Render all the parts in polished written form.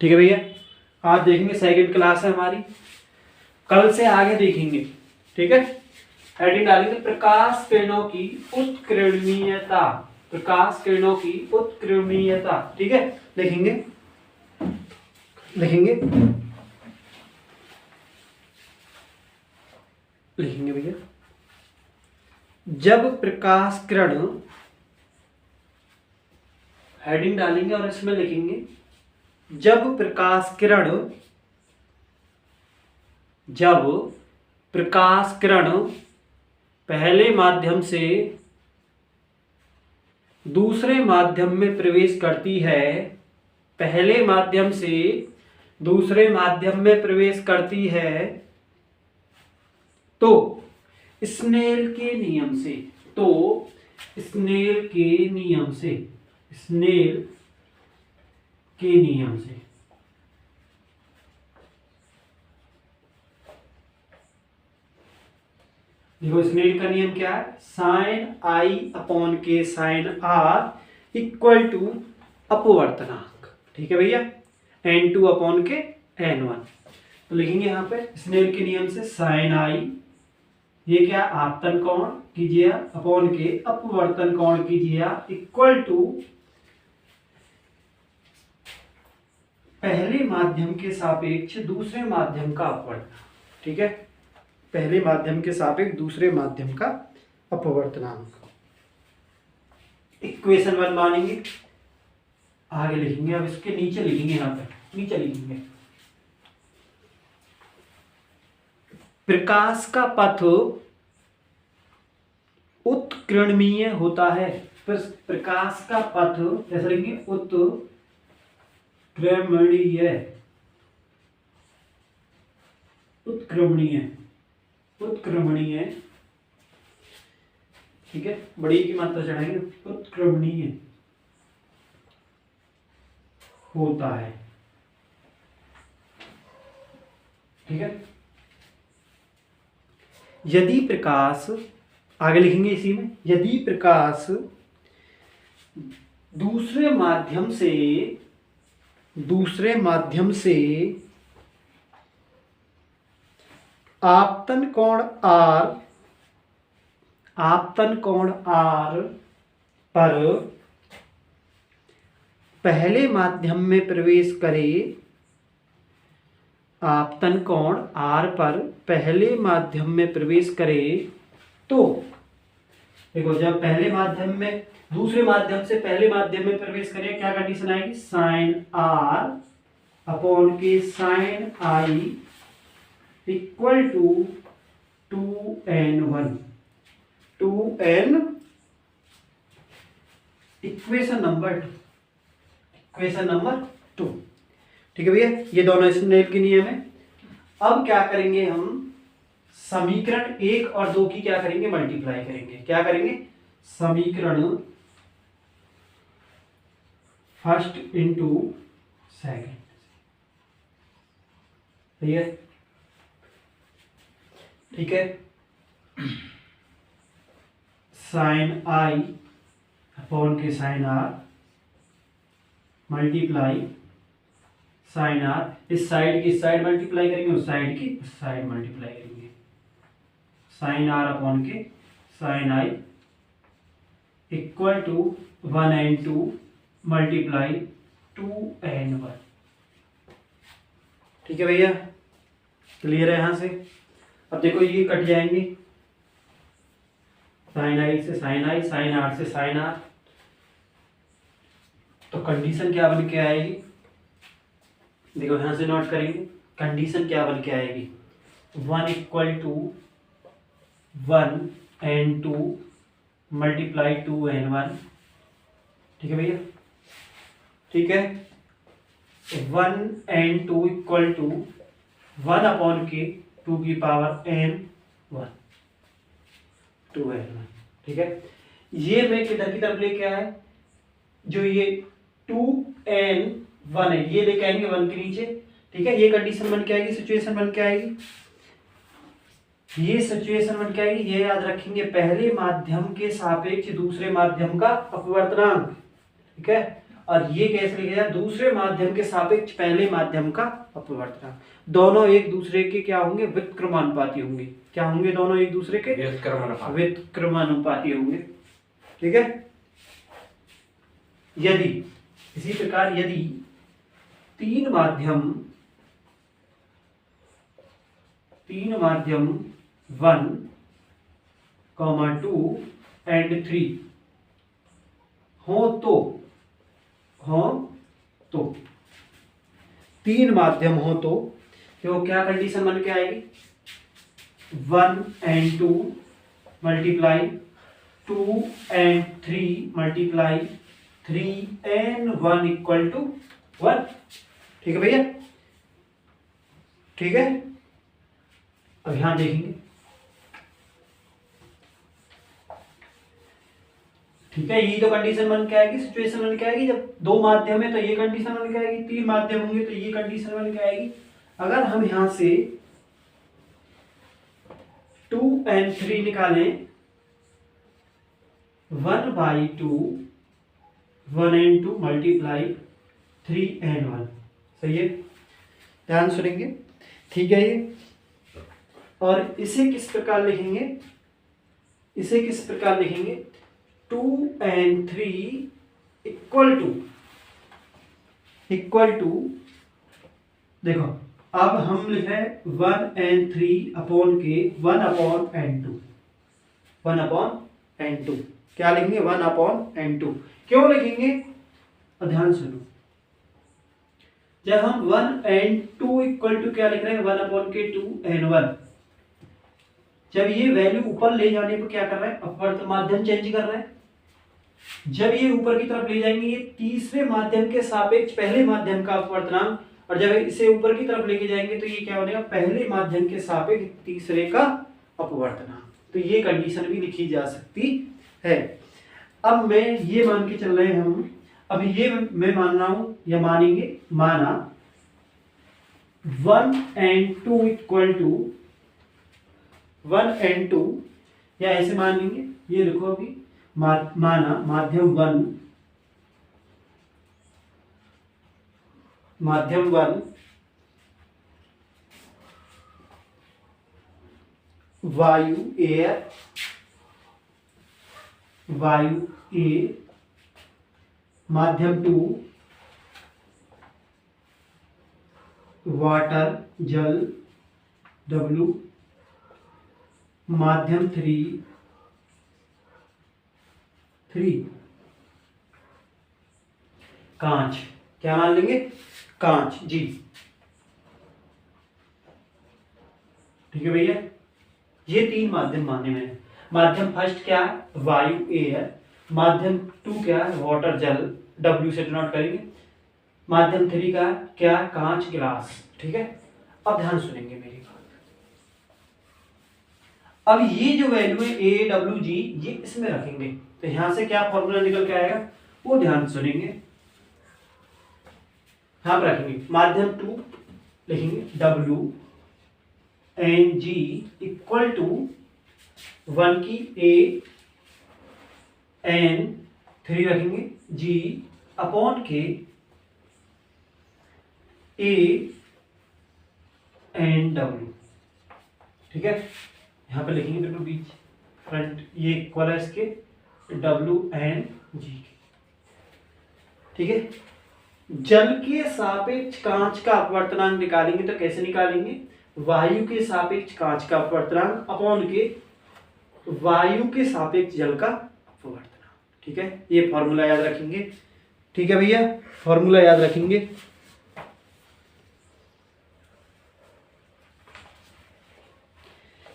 ठीक है भैया, आज देखेंगे सेकंड क्लास है हमारी, कल से आगे देखेंगे। ठीक है, हेडिंग डालेंगे प्रकाश किरणों की उत्कीर्णनीयता, प्रकाश किरणों की उत्कीर्णनीयता। ठीक है, लिखेंगे लिखेंगे लिखेंगे भैया, जब प्रकाश किरण, हेडिंग डालेंगे और इसमें लिखेंगे जब प्रकाश किरण पहले माध्यम से दूसरे माध्यम में प्रवेश करती है, पहले माध्यम से दूसरे माध्यम में प्रवेश करती है, तो स्नेल के नियम से, स्नेल के नियम से देखो, स्नेल का नियम क्या है, साइन आई अपॉन के साइन आर इक्वल टू अपवर्तनांक। ठीक है भैया, n2 अपॉन के n1। तो लिखेंगे यहां पे स्नेल के नियम से साइन आई, ये क्या, आपतन कोण कीजिए अपॉन के अपवर्तन कोण कीजिए इक्वल टू पहले माध्यम के सापेक्ष दूसरे माध्यम का अपवर्तन। ठीक है, पहले माध्यम के सापेक्ष दूसरे माध्यम का अपवर्तनांक, इक्वेशन 1 मानेंगे। आगे लिखेंगे, अब इसके नीचे लिखेंगे, यहां पे नीचे लिखेंगे प्रकाश का पथ उत्कीर्णनीय होता है। प्रकाश का पथ जैसे लिखेंगे उत्क्रमणीय। ठीक है, बड़ी की मात्रा चढ़ाएंगे, उत्क्रमणीय होता है। ठीक है, यदि प्रकाश, आगे लिखेंगे इसी में, यदि प्रकाश दूसरे माध्यम से आपतन कोण R पर पहले माध्यम में प्रवेश करे, आपतन कोण R पर पहले माध्यम में प्रवेश करे, तो देखो, जब पहले माध्यम में दूसरे माध्यम से पहले माध्यम में प्रवेश करे, क्या कंडीशन आएगी, साइन R अपॉन के sine i equal to 2n1, 2n, equation number 2। ठीक है भैया, ये दोनों स्नेल के नियम है। अब क्या करेंगे हम, समीकरण 1 और 2 की क्या करेंगे, मल्टीप्लाई करेंगे। क्या करेंगे, समीकरण फर्स्ट इंटू सेकेंड। ठीक है, साइन आई अपॉन के sine r multiply sine r, इस साइड की साइड मल्टीप्लाई करेंगे, उस साइड की उस साइड मल्टीप्लाई करेंगे, साइन आर अपॉन के sine i equal to 1n2 multiply 2n1। ठीक है भैया, क्लियर है यहां से। अब देखो, ये कट जाएंगे, साइन आई से साइन आई, साइन आर से साइन आर, तो कंडीशन क्या बन के आएगी, देखो यहां से नोट करेंगे, कंडीशन क्या बन के आएगी, 1 equal to 1n2 multiply 2n1। ठीक है भैया, ठीक है, 1n2 इक्वल टू 1 अपॉन के 2 की पावर n1, 2n1। ठीक है, ये मैं किधर की तरफ लेके आए, जो ये 2n1 है, ये लेके आएंगे 1 के नीचे। ठीक है, ये कंडीशन बन के आएगी, सिचुएशन बन के आएगी, ये सिचुएशन बन के आएगी। ये याद रखेंगे, पहले माध्यम के सापेक्ष दूसरे माध्यम का अपवर्तनांक। ठीक है, और ये कैसे लिखा जाए, दूसरे माध्यम के सापेक्ष पहले माध्यम का अपवर्तनांक। दोनों एक दूसरे के क्या होंगे, व्युत्क्रमानुपाती होंगे। क्या होंगे, दोनों एक दूसरे के व्युत्क्रमानुपाती होंगे। ठीक है। यदि इसी प्रकार यदि तीन माध्यम 1, 2 and 3 हो तो तीन माध्यम हो तो क्या कंडीशन बन के आएगी, 1 and 2 multiply 2 and 3 multiply 3 and 1 equal to 1। ठीक है भैया, ठीक है। अब यहां देखेंगे, ठीक है, यही तो कंडीशन बन के आएगी, सिचुएशन बन के आएगी। जब दो माध्यम है तो ये कंडीशन बन के आएगी, तीन माध्यम होंगे तो ये कंडीशन बन के आएगी। अगर हम यहां से 2 and 3 निकालें, 1/2 1 and 2 मल्टीप्लाई 3 and 1, सही है, ध्यान सुनेंगे। ठीक है ये, और इसे किस प्रकार लिखेंगे, 2 and 3 इक्वल टू देखो, अब हम लिखे 1 and 3 अपॉन के 1/n2, 1/n2 क्या लिखेंगे, 1/n2। क्यों लिखेंगे, ध्यान सुनो, जब हम 1 and 2 इक्वल टू क्या लिख रहे हैं, 1/2 and 1, जब ये वैल्यू ऊपर ले जाने पर क्या कर रहा है, अपवर्तन माध्यम चेंज कर रहा है। जब ये ऊपर की तरफ ले जाएंगे, ये तीसरे माध्यम के सापेक्ष पहले माध्यम का अपवर्तनांक, और जब इसे ऊपर की तरफ लेके जाएंगे तो ये क्या बनेगा, पहले माध्यम के सापेक्ष तीसरे का अपवर्तनांक। तो ये कंडीशन भी लिखी जा सकती है। अब मैं ये मान के चल रहे हैं हम, अब ये मैं मान रहा हूं या मानेंगे, माना 1 and 2 इक्वल टू 1 and 2, या ऐसे मान लेंगे, ये लिखो अभी, माना माध्यम 1 वायु ए, माध्यम 2 वाटर जल W, माध्यम 3 कांच। क्या मान लेंगे, कांच जी। ठीक है भैया, ये तीन माध्यम माने में है। माध्यम फर्स्ट क्या है, वायु एयर, माध्यम 2 क्या है, वाटर जल, W से डिनोट करेंगे, माध्यम 3 का क्या, कांच ग्लास। ठीक है, अब ध्यान सुनेंगे मेरी बात। अब ये जो वैल्यू है AWG, ये इसमें रखेंगे तो यहां से क्या फॉर्मूला निकल के आएगा, वो ध्यान सुनेंगे। यहां पर रखेंगे माध्यम 2 लिखेंगे W and G equal to 1 की A and 3 रखेंगे G अपॉन के A and W। ठीक है, यहां पे लिखेंगे बिल्कुल बीच फ्रंट, ये इक्वल है इसके W and G के। ठीक है, जल के सापेक्ष कांच का अपवर्तनांक निकालेंगे तो कैसे निकालेंगे, वायु के सापेक्ष कांच का अपवर्तनांक अपॉन के वायु के सापेक्ष जल का अपवर्तनांक। ठीक है, ये फॉर्मूला याद रखेंगे। ठीक है भैया, फॉर्मूला याद रखेंगे।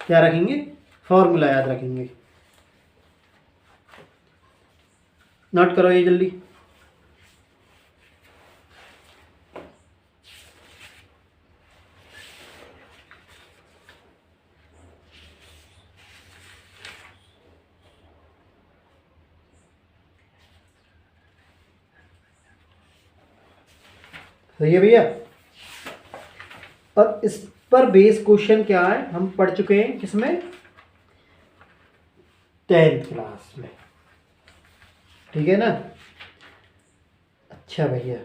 क्या रखेंगे, फॉर्मूला याद रखेंगे। नोट करो ये जल्दी। सही है भैया। और इस पर बेस क्वेश्चन क्या है, हम पढ़ चुके हैं किसमें, 10th क्लास में। ठीक है ना, अच्छा भैया,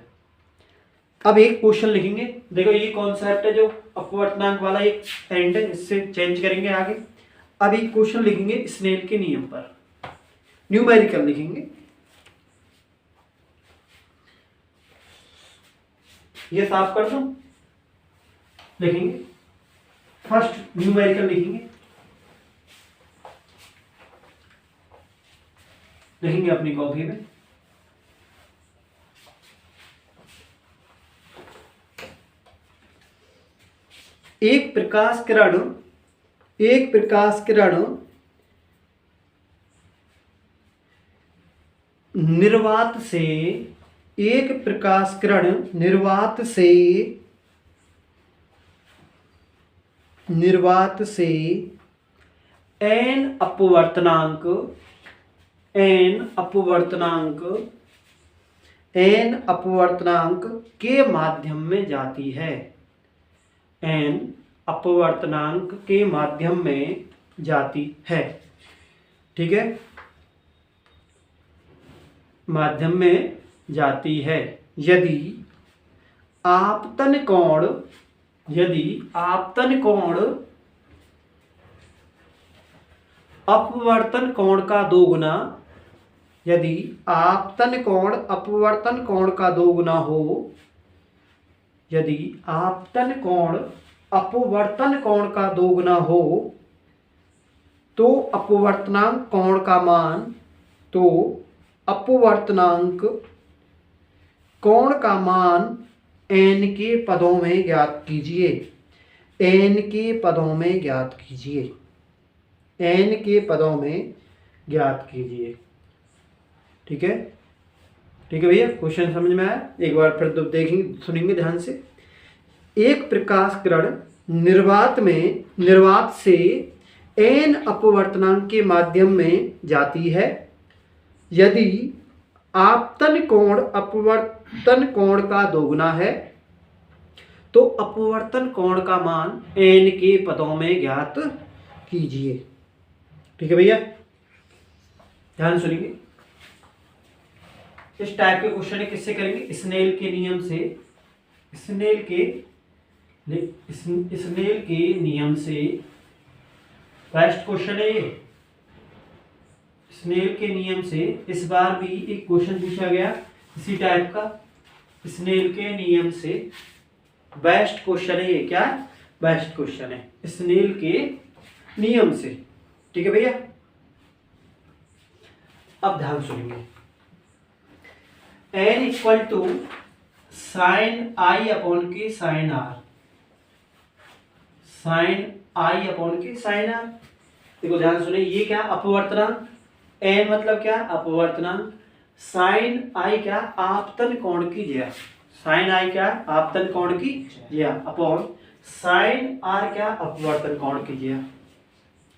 अब एक क्वेश्चन लिखेंगे। देखो ये कॉन्सेप्ट है जो अपवर्तनांक वाला एक एंड है, इससे चेंज करेंगे आगे। अब एक क्वेश्चन लिखेंगे स्नेल के नियम पर, न्यूमेरिकल लिखेंगे। ये साफ कर दो, लिखेंगे फर्स्ट न्यूमेरिकल लिखेंगे अपनी कॉपी में। एक प्रकाश किरण निर्वात से n अपवर्तनांक के माध्यम में जाती है। n अपवर्तनांक के माध्यम में जाती है, ठीक है, माध्यम में जाती है। यदि आपतन कोण अपवर्तन कोण का दोगुना, यदि आपतन कोण अपवर्तन कोण का दोगुना हो, यदि आपतन कोण अपवर्तन कोण का दोगुना हो, तो अपवर्तनांक कोण का मान, तो अपवर्तनांक कोण का मान n के पदों में ज्ञात कीजिए। n के पदों में ज्ञात कीजिए, n के पदों में ज्ञात कीजिए। ठीक है, ठीक है भैया, क्वेश्चन समझ में आया? एक बार फिर तो देखेंगे, सुनेंगे ध्यान से। एक प्रकाश किरण निर्वात से n अपवर्तनांक के माध्यम में जाती है। यदि आपतन कोण अपवर्तन कोण का दोगुना है, तो अपवर्तन कोण का मान n के पदों में ज्ञात कीजिए। ठीक है भैया, ध्यान सुनिए। इस टाइप के क्वेश्चन किससे करेंगे? स्नेल के नियम से। स्नेल के नियम से फर्स्ट क्वेश्चन है ये। स्नेल के नियम से इस बार भी एक क्वेश्चन पूछा गया इसी टाइप का। स्नेल के नियम से बेस्ट क्वेश्चन है ये। क्या बेस्ट क्वेश्चन है? स्नेल के नियम से। ठीक है भैया, अब ध्यान सुनिए। n equal to sine i upon के sine r, sine i upon के साइन आर। देखो ध्यान सुनिए, ये क्या अपवर्तनांक, n मतलब क्या अपवर्तनांक, साइन आई क्या आपतन कोण की ज्या, साइन आई क्या आपतन कोण की ज्या, अपॉन साइन आर क्या अपवर्तन कोण की ज्या।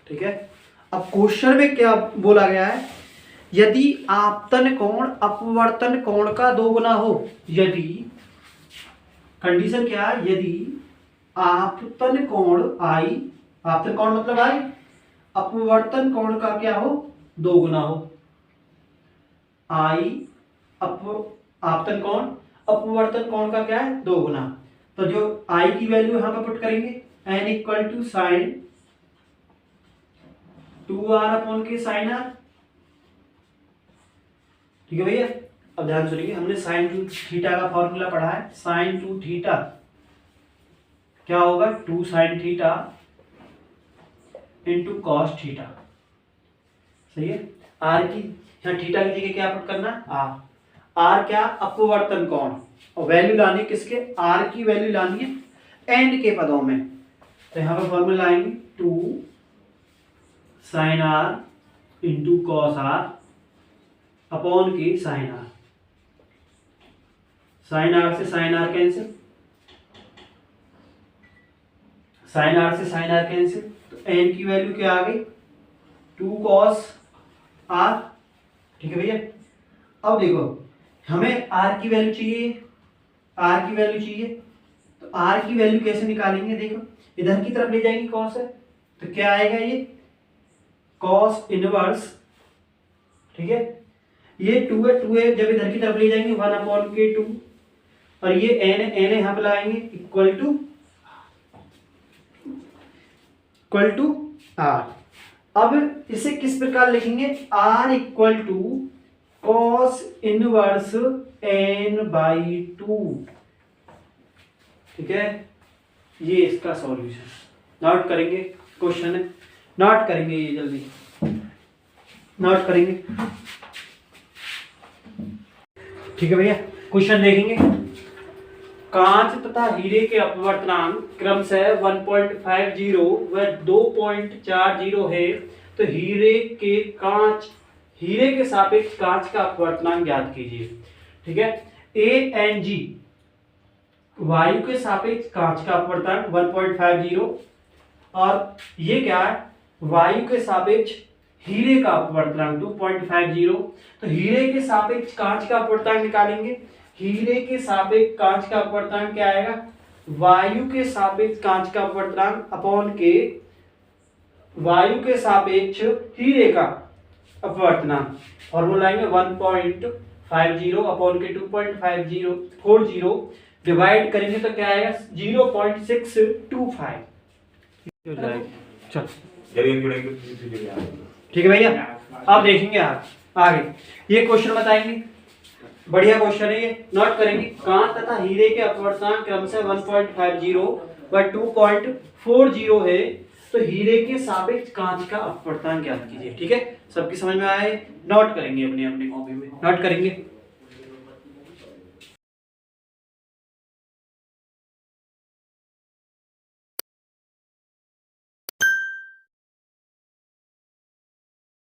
ठीक है, अब क्वेश्चन में क्या बोला गया है? यदि आपतन कोण अपवर्तन कोण का दोगुना हो, यदि कंडीशन क्या है? यदि आपतन कोण आई, आपतन कोण मतलब आई, अपवर्तन कोण का क्या हो? दोगुना हो। आई आपतन कोण, अपवर्तन कोण का क्या है? दोगुना। तो जो आई की वैल्यू यहां पर पुट करेंगे, n equal to sine 2r upon के साइन आर। ठीक है भैया, अब ध्यान सुनिए। हमने साइन टू थीटा का फॉर्मूला पढ़ा है। साइन टू थीटा क्या होगा? 2 sine theta into cos theta. सही है। आर की यहाँ थीटा की जगह क्या पुट करना? आर। आर क्या? अपवर्तन कोण, और वैल्यू लानी किसके? आर की वैल्यू लानी है एंड के पदों में। तो यहाँ पर फॉर्मूला आएंगे 2 sine r into cos r upon के साइन आर। साइन आर से sine r cancel, sine r से साइन आर कैंसिल, तो एन की वैल्यू क्या आ गई? 2 कॉस आर। ठीक है भैया, अब देखो हमें आर की वैल्यू चाहिए, आर की वैल्यू चाहिए, तो आर की वैल्यू कैसे निकालेंगे? देखो इधर की तरफ ले जाएंगे कॉस है, तो क्या आएगा? ये कॉस इनवर्स, ठीक है, ये 2 है, 2 है, जब इधर की तरफ ले जाएंगे 1/2 और ये n यहाँ पे लाएंगे इक्वल टू r। अब इसे किस प्रकार लिखेंगे, r equal to cos inverse n/2। ठीक है, ये इसका सॉल्यूशन नोट करेंगे, क्वेश्चन है, नोट करेंगे, ये जल्दी नोट करेंगे। ठीक है भैया, क्वेश्चन देखेंगे। कांच तथा हीरे के अपवर्तनांक क्रमशः 1.50 व 2.40 है, तो हीरे के सापेक्ष कांच का अपवर्तनांक ज्ञात कीजिए। ठीक है, ANG वायु के सापेक्ष कांच का अपवर्तनांक 1.50 और ये क्या है, वायु के सापेक्ष हीरे का अपवर्तनांक 2.50। तो हीरे के सापेक्ष कांच का अपवर्तनांक निकालेंगे। हीरे के सापेक्ष कांच का अपवर्तनांक क्या आएगा, वायु के सापेक्ष कांच का अपवर्तनांक अपॉन के वायु के सापेक्ष हीरे का अपवर्तनांक, फॉर्मूला आएंगे 1.50 अपॉन के 2.5040 डिवाइड करेंगे तो क्या आएगा 0.625। चल ठीक है भैया, आप देखेंगे आगे ये क्वेश्चन बताएंगे, बढ़िया क्वेश्चन है ये, नोट करेंगे। कांच तथा हीरे के अपवर्तनांक क्रमशः 1.50 व 2.40 है, तो हीरे के सापेक्ष कांच का अपवर्तनांक ज्ञात कीजिए। ठीक है, सबकी समझ में आया है, नोट करेंगे अपनी अपनी कॉपी में, नोट करेंगे।